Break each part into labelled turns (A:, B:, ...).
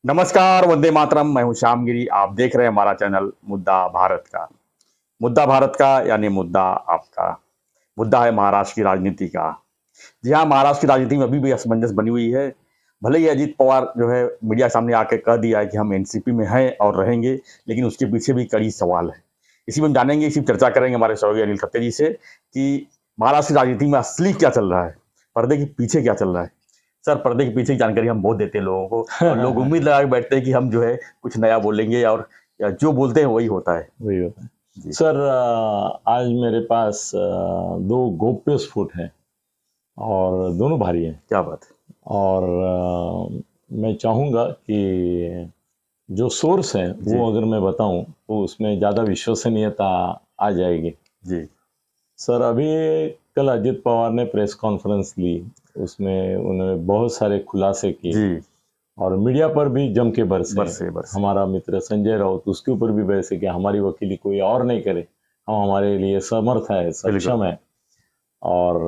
A: नमस्कार, वंदे मातरम। मैं हूं श्यामगिरी। आप देख रहे हैं हमारा चैनल मुद्दा भारत का। मुद्दा भारत का यानी मुद्दा आपका। मुद्दा है महाराष्ट्र की राजनीति का। जी हाँ, महाराष्ट्र की राजनीति में अभी भी असमंजस बनी हुई है। भले ही अजीत पवार जो है मीडिया के सामने आके कह दिया है कि हम एनसीपी में हैं और रहेंगे, लेकिन उसके पीछे भी कई सवाल है। इसी में हम जानेंगे, इसी पर चर्चा करेंगे हमारे सहयोगी अनिल खत्री जी से कि महाराष्ट्र की राजनीति में असली क्या चल रहा है, पर्दे के पीछे क्या चल रहा है। सर, पर्दे के पीछे की जानकारी हम बहुत देते हैं लोगों को और लोग उम्मीद लगा के बैठते हैं कि हम जो है कुछ नया बोलेंगे और या जो बोलते हैं वही होता है।
B: वही होता है।
A: जी।
B: सर, आज मेरे पास दो गोप्य स्फोट हैं और दोनों भारी हैं।
A: क्या बात है।
B: और मैं चाहूँगा कि जो सोर्स है
A: जी।
B: वो अगर मैं बताऊं तो उसमें ज़्यादा विश्वसनीयता आ जाएगी।
A: जी।
B: सर, अभी कल अजित पवार ने प्रेस कॉन्फ्रेंस ली, उसमें उन्होंने बहुत सारे खुलासे किए
A: जी।
B: और मीडिया पर भी जम के बरसे।
A: बरसे।
B: हमारा मित्र संजय राउत, उसके ऊपर भी बरसे कि हमारी वकीली कोई और नहीं करे, हम हमारे लिए समर्थ है, सक्षम है। और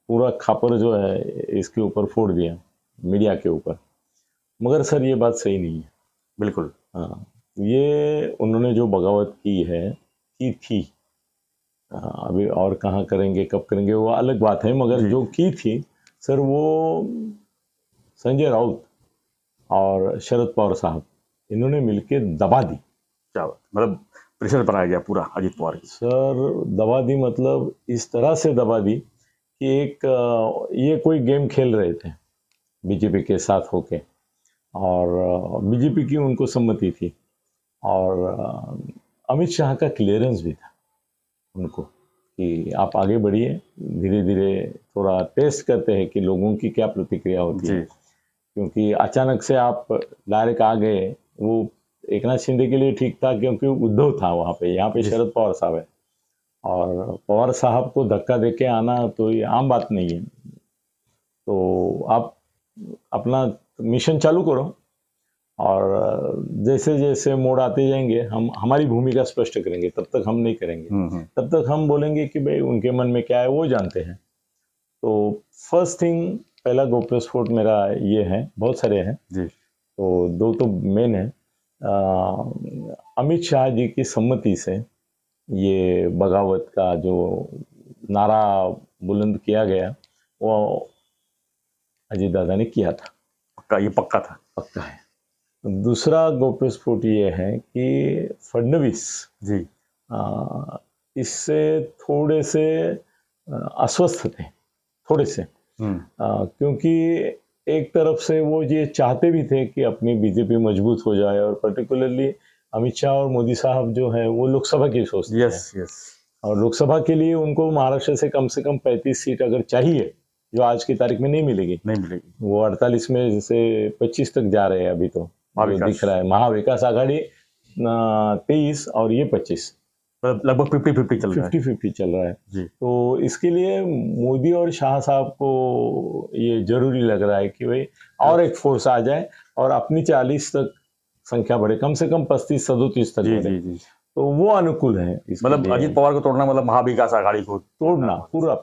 B: पूरा खापर जो है इसके ऊपर फोड़ दिया, मीडिया के ऊपर। मगर सर, ये बात सही नहीं है।
A: बिल्कुल।
B: हाँ, ये उन्होंने जो बगावत की है की थी, अभी और कहाँ करेंगे, कब करेंगे, वो अलग बात है। मगर जो की थी सर, वो संजय राउत और शरद पवार साहब, इन्होंने मिलके दबा दी।
A: क्या बात, मतलब प्रेशर बनाया गया पूरा अजित पवार की।
B: सर, दबा दी मतलब इस तरह से दबा दी कि ये कोई गेम खेल रहे थे बीजेपी के साथ होके, और बीजेपी की उनको सम्मति थी और अमित शाह का क्लियरेंस भी था उनको कि आप आगे बढ़िए, धीरे धीरे थोड़ा टेस्ट करते हैं कि लोगों की क्या प्रतिक्रिया होती है। क्योंकि अचानक से आप डायरेक्ट आ गए, वो एकनाथ शिंदे के लिए ठीक था क्योंकि उद्धव था वहाँ पे, यहाँ पे शरद पवार साहब है, और पवार साहब को धक्का देके आना तो ये आम बात नहीं है। तो आप अपना मिशन चालू करो और जैसे जैसे मोड़ आते जाएंगे हम हमारी भूमिका स्पष्ट करेंगे। तब तक हम नहीं करेंगे, तब तक हम बोलेंगे कि भाई उनके मन में क्या है वो जानते हैं। तो फर्स्ट थिंग, पहला गोप्य स्फोट मेरा ये है, बहुत सारे हैं
A: जी।
B: तो दो तो मेन है। अमित शाह जी की सम्मति से ये बगावत का जो नारा बुलंद किया गया वो अजीत दादा ने किया था।
A: पक्का, ये पक्का था।
B: पक्का है। दूसरा गोप्य स्फोट ये है कि फडणवीस
A: जी।
B: इससे थोड़े से अस्वस्थ थे, थोड़े से। क्योंकि एक तरफ से वो ये चाहते भी थे कि अपनी बीजेपी मजबूत हो जाए, और पर्टिकुलरली अमित शाह और मोदी साहब जो है वो लोकसभा की सोचते हैं।
A: यस।
B: और लोकसभा के लिए उनको महाराष्ट्र से कम 35 सीट अगर चाहिए, जो आज की तारीख में नहीं मिलेगी। वो 48 में से 25 तक जा रहे हैं अभी, तो जो दिख रहा है महाविकास आघाड़ी 23 और ये 25,
A: लगभग 50-50 चल रहा है।
B: 50-50 चल रहा है
A: जी।
B: तो इसके लिए मोदी और शाह साहब को ये जरूरी लग रहा है कि भाई और एक फोर्स आ जाए और अपनी 40 तक संख्या बढ़े, कम से कम 35-37 तक बढ़े। तो वो अनुकूल है।
A: मतलब अजित पवार को तोड़ना मतलब महाविकास आघाड़ी को
B: तोड़ना पूरा।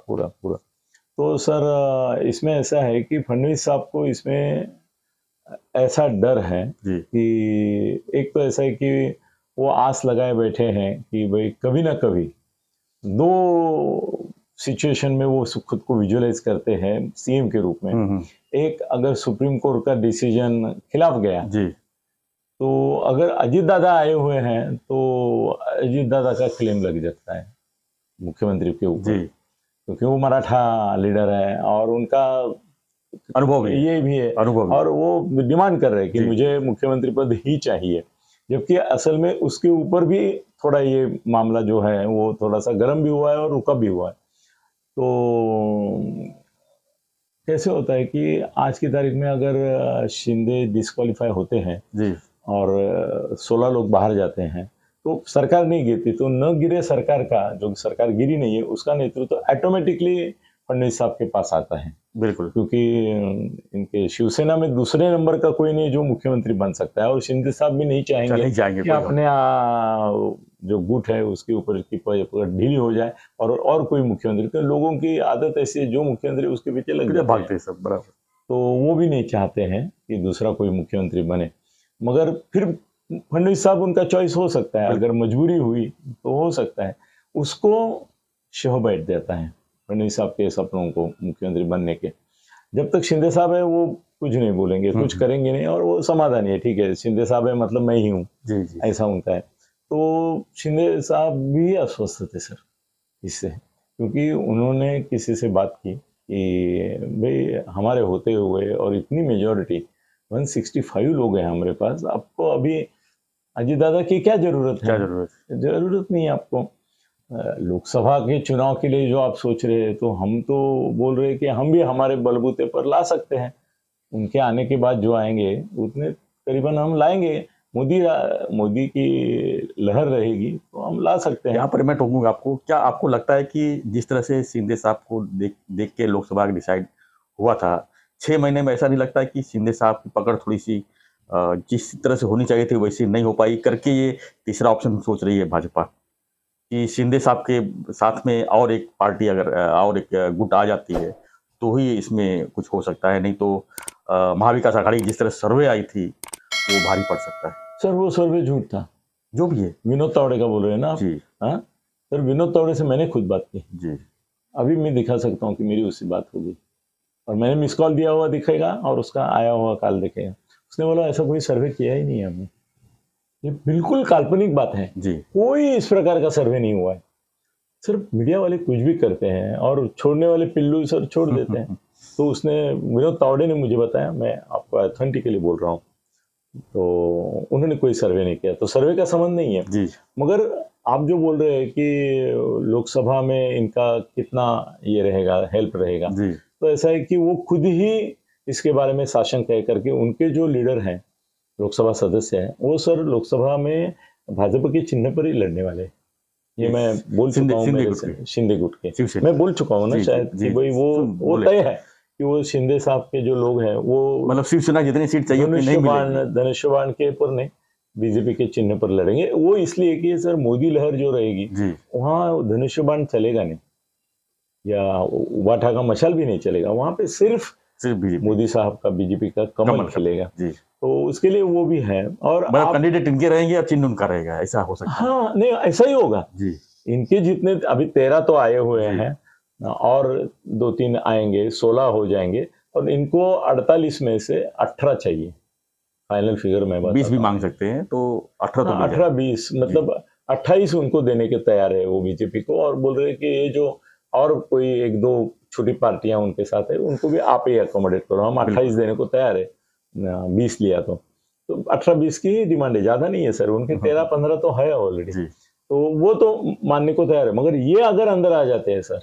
B: तो सर, इसमें ऐसा है कि फडणवीस साहब को इसमें ऐसा डर है कि एक तो ऐसा है कि वो आस लगाए बैठे हैं कि भाई कभी ना कभी दो सिचुएशन में वो खुद को विजुअलाइज करते हैं सीएम के रूप में। एक, अगर सुप्रीम कोर्ट का डिसीजन खिलाफ गया तो अगर अजीत दादा आए हुए हैं तो अजीत दादा का क्लेम लग जाता है मुख्यमंत्री के ऊपर, क्योंकि वो मराठा लीडर है और उनका अनुभव ये भी है, और वो डिमांड कर रहे हैं कि मुझे मुख्यमंत्री पद ही चाहिए। जबकि असल में उसके ऊपर भी थोड़ा ये मामला जो है वो थोड़ा सा गर्म भी हुआ है और रुका भी हुआ है। तो कैसे होता है कि आज की तारीख में अगर शिंदे डिस्क्वालीफाई होते हैं और 16 लोग बाहर जाते हैं तो सरकार नहीं गिरती, तो न गिरे सरकार का, जो सरकार गिरी नहीं है उसका नेतृत्व तो ऑटोमेटिकली फडणवीस साहब के पास आता है। बिल्कुल, क्योंकि इनके शिवसेना में दूसरे नंबर का कोई नहीं जो मुख्यमंत्री बन सकता है, और शिंदे साहब भी नहीं चाहेंगे कि अपने जो गुट है उसके ऊपर की पकड़ ढीली हो जाए और कोई मुख्यमंत्री। तो लोगों की आदत ऐसी है, जो मुख्यमंत्री उसके पीछे लग जाते हैं।
A: सब बराबर।
B: तो वो भी नहीं चाहते हैं कि दूसरा कोई मुख्यमंत्री बने। मगर फिर फडणवीस साहब उनका चॉइस हो सकता है, अगर मजबूरी हुई तो हो सकता है। उसको शह बैठ जाता है फडणवीस साहब के सपनों को मुख्यमंत्री बनने के। जब तक शिंदे साहब है वो कुछ नहीं बोलेंगे, कुछ करेंगे नहीं, और वो समाधानी है, ठीक है शिंदे साहब है मतलब मैं ही हूँ,
A: जी जी
B: ऐसा उनका है। तो शिंदे साहब भी अस्वस्थ थे सर इससे, क्योंकि उन्होंने किसी से बात की कि भाई हमारे होते हुए और इतनी मेजॉरिटी 165 लोग हैं हमारे पास, आपको अभी अजीत दादा की क्या जरूरत है?
A: क्या जरूरत है?
B: जरूरत नहीं है आपको। लोकसभा के चुनाव के लिए जो आप सोच रहे हैं, तो हम तो बोल रहे हैं कि हम भी हमारे बलबूते पर ला सकते हैं। उनके आने के बाद जो आएंगे उतने करीबन हम लाएंगे। मोदी की लहर रहेगी तो हम ला सकते हैं।
A: यहाँ पर मैं टोकूंगा आपको, क्या आपको लगता है कि जिस तरह से शिंदे साहब को देख के लोकसभा डिसाइड हुआ था, 6 महीने में ऐसा नहीं लगता है कि शिंदे साहब की पकड़ थोड़ी सी जिस तरह से होनी चाहिए थी वैसी नहीं हो पाई करके ये तीसरा ऑप्शन सोच रही है भाजपा कि शिंदे साहब के साथ में और एक पार्टी अगर और एक गुट आ जाती है तो ही इसमें कुछ हो सकता है, नहीं तो महाविकास आघाड़ी जिस तरह सर्वे आई थी वो भारी पड़ सकता है।
B: सर वो सर्वे झूठ था,
A: जो भी है।
B: विनोद तावड़े का बोल रहे हैं ना आप?
A: जी
B: हाँ सर, विनोद तावड़े से मैंने खुद बात की
A: जी।
B: अभी मैं दिखा सकता हूँ कि मेरी उससे बात होगी, और मैंने मिस कॉल दिया हुआ दिखेगा और उसका आया हुआ कॉल दिखेगा। उसने बोला ऐसा कोई सर्वे किया ही नहीं है हमने, ये बिल्कुल काल्पनिक बात है
A: जी।
B: कोई इस प्रकार का सर्वे नहीं हुआ है। सिर्फ मीडिया वाले कुछ भी करते हैं और छोड़ने वाले पिल्लू सर छोड़ देते हैं। तो उसने, विनोद तावड़े ने मुझे बताया, मैं आपको ऑथेंटिकली बोल रहा हूँ, तो उन्होंने कोई सर्वे नहीं किया, तो सर्वे का संबंध नहीं है
A: जी।
B: मगर आप जो बोल रहे हैं कि लोकसभा में इनका कितना ये रहेगा, हेल्प रहेगा,
A: जी।
B: तो ऐसा है कि वो खुद ही इसके बारे में शासन कह करके, उनके जो लीडर हैं, लोकसभा सदस्य हैं, वो सर लोकसभा में भाजपा के चिन्ह पर ही लड़ने वाले हैं। ये मैं बोल चुका हूँ, शिंदे गुट के मैं बोल चुका हूँ ना शायद, कि भाई वो तय है कि वो शिंदे साहब के जो लोग हैं वो मतलब
A: शिवसेना जितनी सीट चाहिए उतनी नहीं मिलेगी,
B: धनुष्यबाण के पर नहीं, बीजेपी के चिन्ह पर लड़ेंगे। वो इसलिए कि सर मोदी लहर जो रहेगी वहाँ धनुष्यबाण चलेगा नहीं, या उबाठा का मशाल भी नहीं चलेगा, वहाँ पे सिर्फ मोदी साहब का, बीजेपी का कमल खिलेगा। तो उसके लिए वो भी है, और
A: कैंडिडेट इनके रहेंगे या चिन्ह उनका रहेगा, ऐसा हो सकता है।
B: हाँ नहीं, ऐसा ही होगा जी। इनके जितने अभी 13 तो आए हुए हैं और 2-3 आएंगे, 16 हो जाएंगे, और इनको 48 में से 18 चाहिए। फाइनल फिगर में
A: 20 भी मांग सकते हैं, तो
B: 18-20 मतलब 28 उनको देने के तैयार है वो बीजेपी को, और बोल रहे हैं कि ये जो और कोई 1-2 छोटी पार्टियां उनके साथ है उनको भी आप ही अकोमोडेट करो, हम 28 देने को तैयार है, 20 लिया तो 18-20 की डिमांड है, ज्यादा नहीं है सर, उनके 13-15 तो है ऑलरेडी, तो वो तो मानने को तैयार है। मगर ये अगर अंदर आ जाते हैं सर,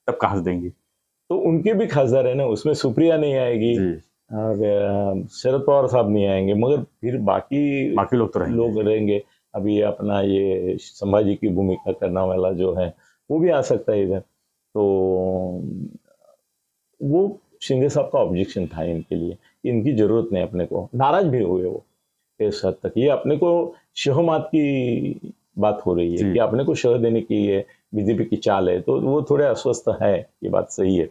A: तब कहाँ से देंगे?
B: तो उनके भी खासदार है ना, उसमें सुप्रिया नहीं आएगी और शरद पवार साहब नहीं आएंगे, मगर फिर बाकी लोग रहेंगे। अभी अपना ये संभाजी की भूमिका करने वाला जो है वो भी आ सकता है इधर, तो वो शिंदे साहब का ऑब्जेक्शन था इनके लिए, इनकी जरूरत नहीं, अपने को नाराज भी हुए वो इस हद तक। ये अपने को शहमात की बात हो रही है कि अपने को शह देने की ये बीजेपी की चाल है, तो वो थोड़े अस्वस्थ है, ये बात सही है।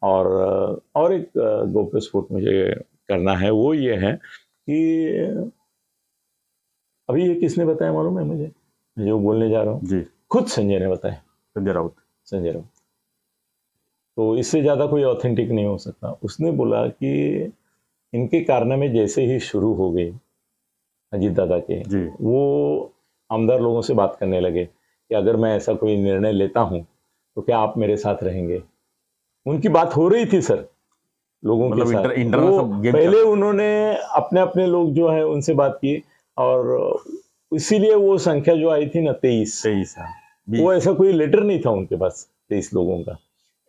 B: और एक गोप्य स्फोट मुझे करना है, वो ये है कि अभी ये किसने बताया मालूम है मुझे, जो बोलने जा रहा हूँ जी, खुद संजय ने बताया, संजय राउत। तो इससे ज्यादा कोई ऑथेंटिक नहीं हो सकता। उसने बोला कि इनके कारनामे जैसे ही शुरू हो गए अजीत दादा के, वो आमदार लोगों से बात करने लगे कि अगर मैं ऐसा कोई निर्णय लेता हूं तो क्या आप मेरे साथ रहेंगे। उनकी बात हो रही थी सर लोगों के साथ, पहले उन्होंने अपने अपने लोग जो है उनसे बात की, और इसीलिए वो संख्या जो आई थी ना 23, वो ऐसा कोई लेटर नहीं था उनके पास 23 लोगों का,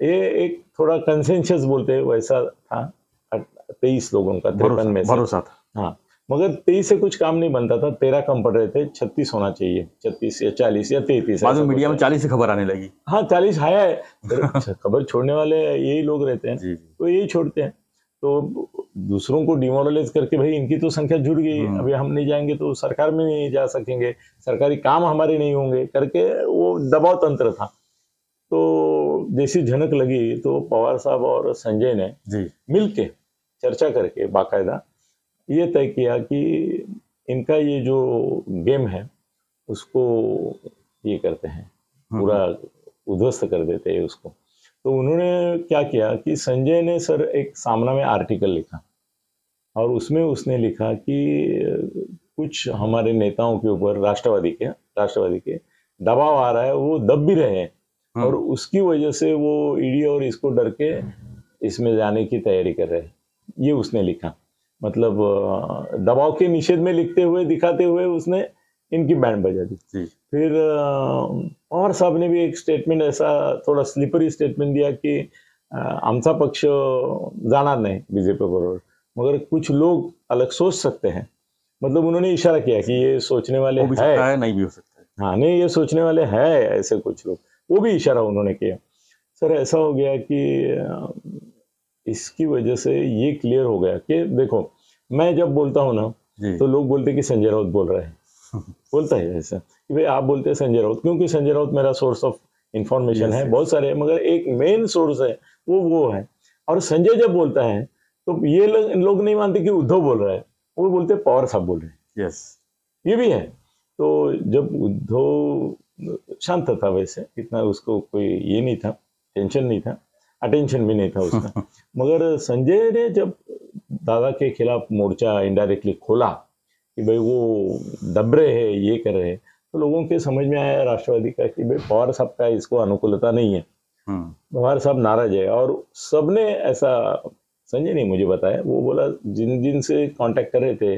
B: ये एक थोड़ा कंसेंसस बोलते हैं वैसा था 23 लोगों का, 53 में से भरोसा था। हाँ, मगर 23 से कुछ काम नहीं बनता था, 13 कम पड़ रहे थे, 36 होना चाहिए, 36 या 40 या 33।
A: बाद में मीडिया में 40 से खबर आने लगी।
B: हाँ 40 है, खबर छोड़ने वाले यही लोग रहते हैं, तो यही छोड़ते हैं, तो दूसरों को डिमोरलाइज करके भाई इनकी तो संख्या जुड़ गई, अभी हम नहीं जाएंगे तो सरकार में नहीं जा सकेंगे, सरकारी काम हमारे नहीं होंगे करके वो दबाव तंत्र था। तो जैसी झनक लगी तो पवार साहब और संजय ने मिलके चर्चा करके बाकायदा ये तय किया कि इनका ये जो गेम है उसको ये करते हैं, पूरा उध्वस्त कर देते हैं उसको। तो उन्होंने क्या किया कि संजय ने सर एक सामना में आर्टिकल लिखा और उसमें उसने लिखा कि कुछ हमारे नेताओं के ऊपर राष्ट्रवादी के दबाव आ रहा है, वो दब भी रहे हैं और उसकी वजह से वो ईडी और इसको डर के इसमें जाने की तैयारी कर रहे हैं, ये उसने लिखा। मतलब दबाव के निषेध में लिखते हुए दिखाते हुए उसने इनकी बैंड बजा दी। फिर पवार साहब ने भी एक स्टेटमेंट ऐसा थोडा स्लिपरी स्टेटमेंट दिया की आमचा पक्ष जाणार नाही बीजेपी बरोबर, मगर कुछ लोग अलग सोच सकते हैं। मतलब उन्होंने इशारा किया कि ये सोचने वाले है,
A: नहीं भी हो सकता है।
B: हाँ, नहीं ये सोचने वाले है ऐसे कुछ लोग, वो भी इशारा उन्होंने किया। सर ऐसा हो गया कि इसकी वजह से ये क्लियर हो गया कि देखो मैं जब बोलता हूँ ना तो लोग बोलते कि संजय राउत बोल रहे हैं, बोलता है ऐसा कि भाई आप बोलते हैं संजय राउत, क्योंकि संजय राउत मेरा सोर्स ऑफ इंफॉर्मेशन है, बहुत सारे हैं, मगर एक मेन सोर्स है वो है। और संजय जब बोलता है तो ये लोग नहीं मानते कि उद्धव बोल रहा है, वो बोलते पवार साहब बोल रहे हैं।
A: यस,
B: ये भी है। तो जब उद्धव शांत था, वैसे इतना उसको कोई ये नहीं था, टेंशन नहीं था, अटेंशन भी नहीं था उसका। मगर संजय ने जब दादा के खिलाफ मोर्चा इनडायरेक्टली खोला कि भाई वो दब रहे हैं, ये कर रहे हैं, तो लोगों के समझ में आया राष्ट्रवादी का कि भाई पवार साहब का इसको अनुकूलता नहीं है, पवार साहब नाराज है। और सबने ऐसा, संजय ने मुझे बताया, वो बोला जिन से कांटेक्ट कर रहे थे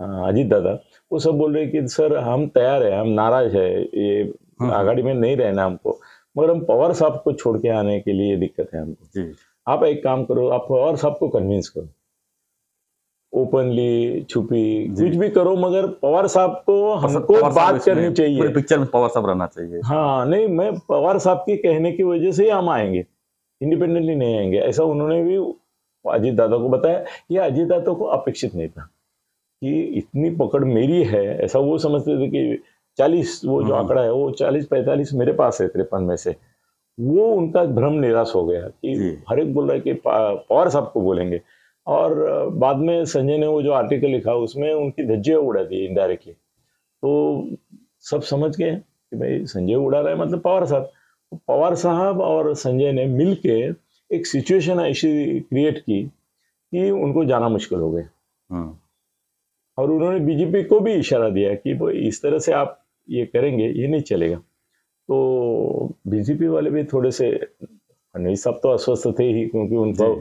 B: अजीत दादा, वो सब बोल रहे कि सर हम तैयार है, हम नाराज है, ये आघाड़ी में नहीं रहना हमको, मगर हम पवार साहब को छोड़ के आने के लिए दिक्कत है हमको। आप एक काम करो, आप पवार साहब को कन्विंस करो, ओपनली छुपी कुछ भी करो, मगर पवार साहब को हमको बात करनी चाहिए,
A: पिक्चर में पवार साहब रहना चाहिए।
B: हाँ, नहीं मैं पवार साहब के कहने की वजह से हम आएंगे, इंडिपेंडेंटली नहीं आएंगे, ऐसा उन्होंने भी अजीत दादा को बताया। ये अजीत दादा को अपेक्षित नहीं था कि इतनी पकड़ मेरी है, ऐसा वो समझते थे कि 40 वो जो आंकड़ा है वो 40-45 मेरे पास है 53 में से। वो उनका भ्रम निराश हो गया कि हर एक बोल रहा है कि पवार साहब को बोलेंगे। और बाद में संजय ने वो जो आर्टिकल लिखा उसमें उनकी धज्जियां उड़ा दी इनडायरेक्टली, तो सब समझ गए कि भाई संजय उड़ा रहा है मतलब पवार साहब। पवार साहब और संजय ने मिलके एक सिचुएशन ऐसी क्रिएट की कि उनको जाना मुश्किल हो गया। और उन्होंने बीजेपी को भी इशारा दिया कि भाई इस तरह से आप ये करेंगे ये नहीं चलेगा। तो बीजेपी वाले भी थोड़े से, फडणवीस साहब तो अस्वस्थ थे ही, क्योंकि उनको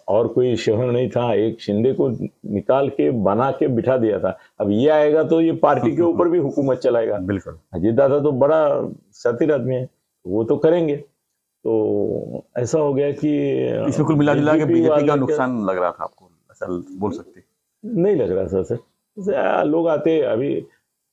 B: और कोई शहर नहीं था, एक शिंदे को निकाल के बना के बिठा दिया था, अब ये आएगा तो ये पार्टी के ऊपर भी हुकूमत चलाएगा।
A: बिल्कुल,
B: अजीत दादा तो बड़ा शातिर आदमी है, वो तो करेंगे। तो ऐसा हो गया कि
A: इसमें कुल मिला जुला के बीजेपी का नुकसान लग रहा था आपको, ऐसा बोल सकते?
B: नहीं लग रहा था सर, लोग आते अभी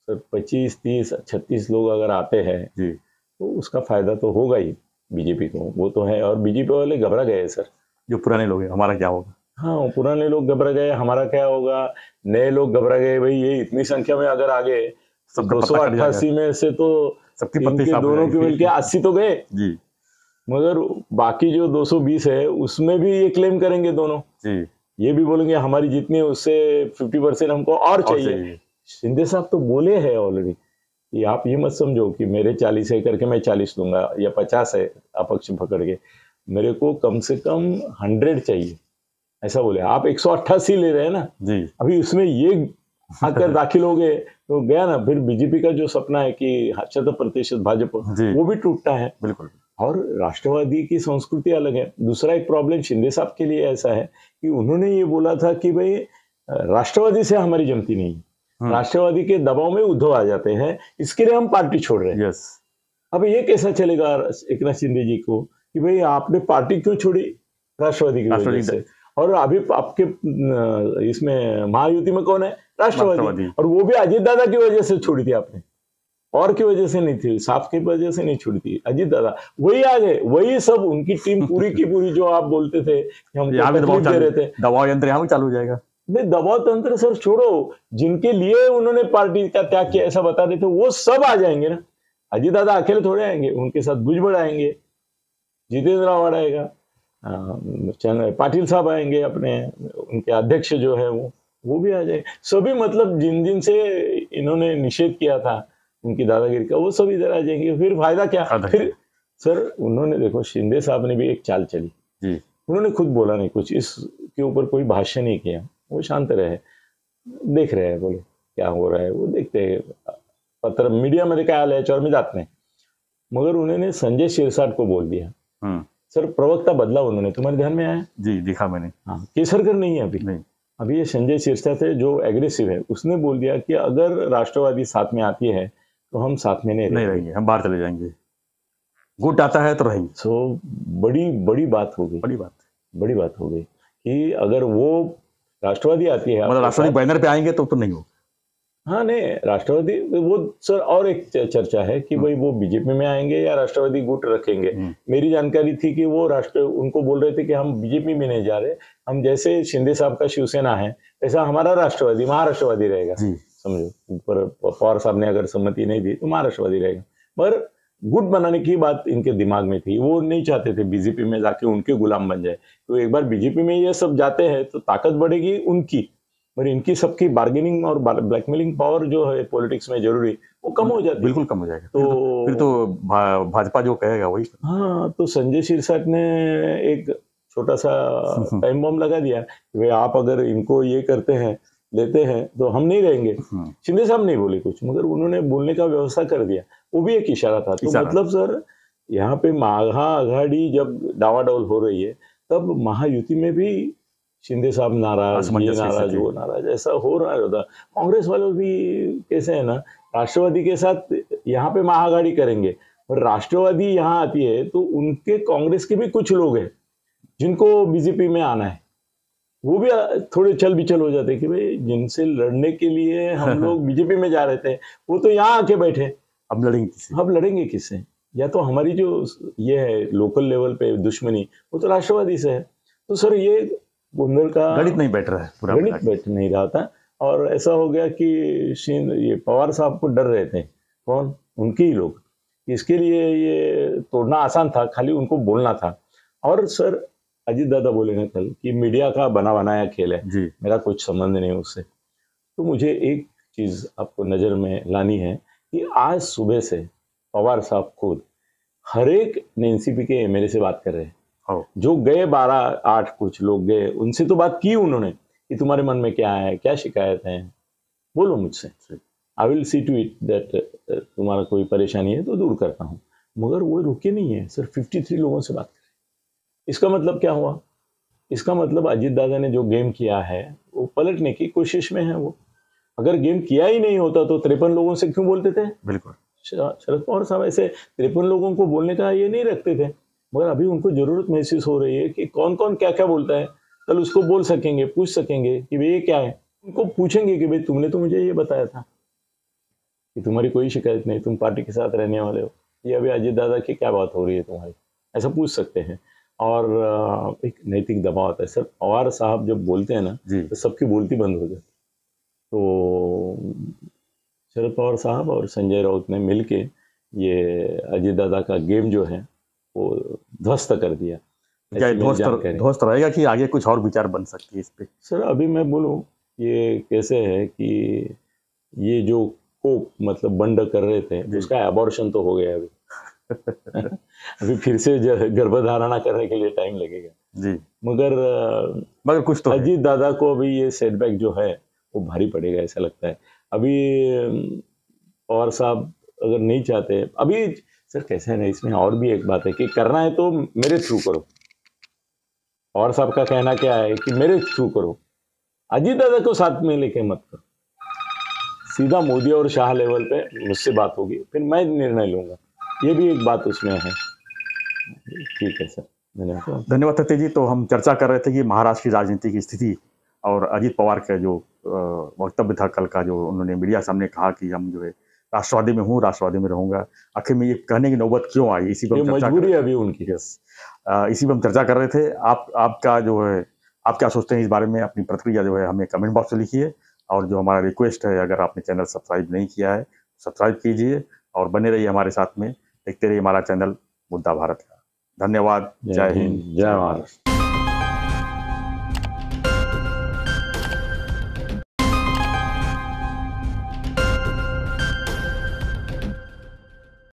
B: सर 25, 30, 36 लोग अगर आते हैं तो उसका फायदा तो होगा ही बीजेपी को, वो तो है। और बीजेपी वाले घबरा गए सर,
A: जो पुराने लोग हैं, हमारा क्या होगा।
B: हाँ, पुराने लोग घबरा गए, हमारा क्या होगा, नए लोग घबरा गए, भाई ये इतनी संख्या में अगर आ गए 288 में से तो
A: सबकी
B: दोनों की मिलकर 80 तो गए जी, मगर बाकी जो 220 है उसमें भी ये क्लेम करेंगे दोनों जी, ये भी बोलेंगे हमारी जितनी उससे 50% हमको और चाहिए। शिंदे साहब तो बोले हैं ऑलरेडी कि आप ये मत समझो कि मेरे 40 है करके मैं 40 दूंगा या 50 है अपक्ष पकड़ के, मेरे को कम से कम 100 चाहिए, ऐसा बोले। आप 188 ले रहे हैं ना जी, अभी उसमें ये आकर दाखिल हो गए तो गया ना, फिर बीजेपी का जो सपना है कि 100% भाजपा, वो भी टूटता है। बिल्कुल। और राष्ट्रवादी की संस्कृति अलग है। दूसरा एक प्रॉब्लम शिंदे साहब के लिए ऐसा है कि उन्होंने ये बोला था कि भाई राष्ट्रवादी से हमारी जमती नहीं, राष्ट्रवादी के दबाव में उद्धव आ जाते हैं, इसके लिए हम पार्टी छोड़ रहे हैं। अब ये कैसा चलेगा एकनाथ शिंदे जी को कि भाई आपने पार्टी क्यों छोड़ी राष्ट्रवादी की वजह से, और अभी आपके इसमें महायुति में कौन है, राष्ट्रवादी, और वो भी अजीत दादा की वजह से छोड़ी थी आपने, और की वजह से नहीं थी, साफ की वजह से नहीं छोड़ी थी, अजीत दादा वही आ गए, वही सब उनकी टीम पूरी की पूरी, जो आप बोलते थे कि हम दे रहे थे,
A: दबाव यंत्र यहाँ भी चालू हो जाएगा।
B: नहीं, दबाव तंत्र सर छोड़ो, जिनके लिए उन्होंने पार्टी का त्याग किया ऐसा बता रहे थे वो सब आ जाएंगे ना, अजीत दादा अकेले थोड़े आएंगे, उनके साथ भुजबल आएंगे, जितेंद्र आवाड़ आएगा, पाटिल साहब आएंगे, अपने उनके अध्यक्ष जो है वो भी आ जाए, सभी मतलब जिन जिन से इन्होंने निषेध किया था उनकी दादागिरी का, वो सब इधर आ जाएंगे। फिर फायदा क्या? फिर सर उन्होंने देखो, शिंदे साहब ने भी एक चाल चली
A: जी।
B: उन्होंने खुद बोला नहीं कुछ, इसके ऊपर कोई भाष्य नहीं किया, वो शांत रहे, देख रहे हैं, बोले क्या हो रहा है वो देखते हैं, पत्र मीडिया मध्ये काय आलं याच्यावर मी जात नाही। मगर उन्होंने संजय शिरसाट को बोल दिया। सर प्रवक्ता बदला उन्होंने, तुम्हारे ध्यान में आया?
A: जी, दिखा मैंने।
B: हाँ, केसरकर नहीं है अभी।
A: नहीं,
B: अभी ये संजय शिरसाट है जो एग्रेसिव है, उसने बोल दिया कि अगर राष्ट्रवादी साथ में आती है तो हम साथ में नहीं
A: रहेंगे, हम बाहर चले जाएंगे, गुट आता है तो रहेंगे।
B: सो बड़ी बात हो गई, बड़ी बात हो गई कि अगर वो राष्ट्रवादी आती है,
A: मतलब राष्ट्रवादी बैनर पे आएंगे तो नहीं हो।
B: हाँ नहीं, राष्ट्रवादी वो सर और एक चर्चा है कि भाई वो बीजेपी में आएंगे या राष्ट्रवादी गुट रखेंगे। मेरी जानकारी थी कि वो उनको बोल रहे थे कि हम बीजेपी में नहीं जा रहे, हम जैसे शिंदे साहब का शिवसेना है ऐसा हमारा राष्ट्रवादी महाराष्ट्रवादी रहेगा। समझो, ऊपर पवार साहब ने अगर सम्मति नहीं दी तो महाराष्ट्रवादी रहेगा। पर गुट बनाने की बात इनके दिमाग में थी, वो नहीं चाहते थे बीजेपी में जाके उनके गुलाम बन जाए। तो एक बार बीजेपी में ये सब जाते हैं तो ताकत बढ़ेगी उनकी, और इनकी सबकी बार्गेनिंग और ब्लैकमेलिंग पावर जो है पॉलिटिक्स में जरूरी, वो कम हो जाती है।
A: बिल्कुल कम हो जाएगा। तो फिर तो भाजपा जो कहेगा वही।
B: हाँ, तो संजय शिरसाट ने एक छोटा सा टाइम बॉम्ब लगा दिया, वे आप अगर इनको ये करते हैं लेते हैं तो हम नहीं रहेंगे। शिंदे साहब नहीं बोले कुछ, मगर उन्होंने बोलने का व्यवस्था कर दिया, वो भी एक इशारा था। तो मतलब सर यहाँ पे महाआघाड़ी जब डावाडोल हो रही है तब महायुति में भी शिंदे साहब नाराज, ये नाराज, वो नाराज, ऐसा हो रहा होता। कांग्रेस वालों भी कैसे है ना, राष्ट्रवादी के साथ यहाँ पे महाआघाड़ी करेंगे, और राष्ट्रवादी यहाँ आती है तो उनके कांग्रेस के भी कुछ लोग हैं जिनको बीजेपी में आना है, वो भी थोड़े चल बिचल हो जाते कि भाई जिनसे लड़ने के लिए हम लोग बीजेपी में जा रहे थे वो तो यहाँ आके बैठे, अब लड़ेंगे किससे? या तो हमारी जो ये है लोकल लेवल पे दुश्मनी वो तो राष्ट्रवादी से है। तो सर ये गोंधल का
A: गणित नहीं बैठ रहा है, पूरा
B: गणित बैठ नहीं रहा था। और ऐसा हो गया कि ये पवार साहब को डर रहे थे, कौन? उनके ही लोग। इसके लिए ये तोड़ना आसान था, खाली उनको बोलना था। और सर अजीत दादा बोले ना कल कि मीडिया का बना बनाया खेल है, मेरा कुछ संबंध नहीं उससे। तो मुझे एक चीज आपको नजर में लानी है कि आज सुबह से पवार साहब खुद हर एक एनसीपी के एमएलए से बात कर रहे हैं। जो गए 12-8 कुछ लोग गए, उनसे तो बात की उन्होंने कि तुम्हारे मन में क्या है, क्या शिकायत है, बोलो मुझसे, I will see to it that, तुम्हारा कोई परेशानी है तो दूर करता हूँ। मगर वो रुके नहीं है सर, 53 लोगों से बात करें। इसका मतलब क्या हुआ? इसका मतलब अजीत दादा ने जो गेम किया है वो पलटने की कोशिश में है। वो अगर गेम किया ही नहीं होता तो 53 लोगों से क्यों बोलते थे?
A: बिल्कुल,
B: शरद पवार साहब ऐसे 53 लोगों को बोलने का ये नहीं रखते थे, मगर अभी उनको जरूरत महसूस हो रही है कि कौन कौन क्या क्या बोलता है, कल उसको बोल सकेंगे, पूछ सकेंगे कि भाई ये क्या है। उनको पूछेंगे कि भाई तुमने तो मुझे ये बताया था कि तुम्हारी कोई शिकायत नहीं, तुम पार्टी के साथ रहने वाले हो, ये अभी अजीत दादा की क्या बात हो रही है तुम्हारी, ऐसा पूछ सकते हैं। और एक नैतिक दबाव आता है सर। पवार साहब जब बोलते हैं ना तो सबकी बोलती बंद हो जाती। तो शरद पवार साहब और संजय राउत ने मिलके ये अजीत दादा का गेम जो है वो ध्वस्त कर दिया।
A: ध्वस्त रहेगा कि आगे कुछ और विचार बन सकती है इस पे? सर
B: अभी मैं बोलूं ये कैसे है कि ये जो कोप मतलब बंड कर रहे थे उसका अबॉर्शन तो हो गया अभी अभी फिर से गर्भधारणा करने के लिए टाइम लगेगा
A: जी।
B: मगर कुछ तो अजीत दादा को अभी ये सेटबैक जो है वो भारी पड़ेगा ऐसा लगता है। अभी पवार साहब अगर नहीं चाहते, अभी सर कैसे है ना, इसमें और भी एक बात है कि करना है तो मेरे थ्रू करो। पवार साहब का कहना क्या है कि मेरे थ्रू करो, अजीत दादा को साथ में लेके मत करो। सीधा मोदी और शाह लेवल पे मुझसे बात होगी, फिर मैं निर्णय लूंगा। ये भी एक बात उसमें है। ठीक है सर,
A: धन्यवाद सत्य जी। तो हम चर्चा कर रहे थे कि महाराष्ट्र की राजनीति की स्थिति और अजीत पवार का जो वक्तव्य था कल का, जो उन्होंने मीडिया सामने कहा कि हम जो है राष्ट्रवादी में हूँ, राष्ट्रवादी में रहूंगा, आखिर में ये कहने की नौबत क्यों आई, इसी पर
B: मजबूरी अभी उनकी।
A: इसी पर हम चर्चा कर रहे थे। आपका जो है, आप क्या सोचते हैं इस बारे में? अपनी प्रतिक्रिया जो है हमें कमेंट बॉक्स में लिखिए। और जो हमारा रिक्वेस्ट है, अगर आपने चैनल सब्सक्राइब नहीं किया है सब्सक्राइब कीजिए और बने रहिए हमारे साथ में। देखते रहिए हमारा चैनल मुद्दा भारत का। धन्यवाद। जय हिंद,
B: जय महाराष्ट्र।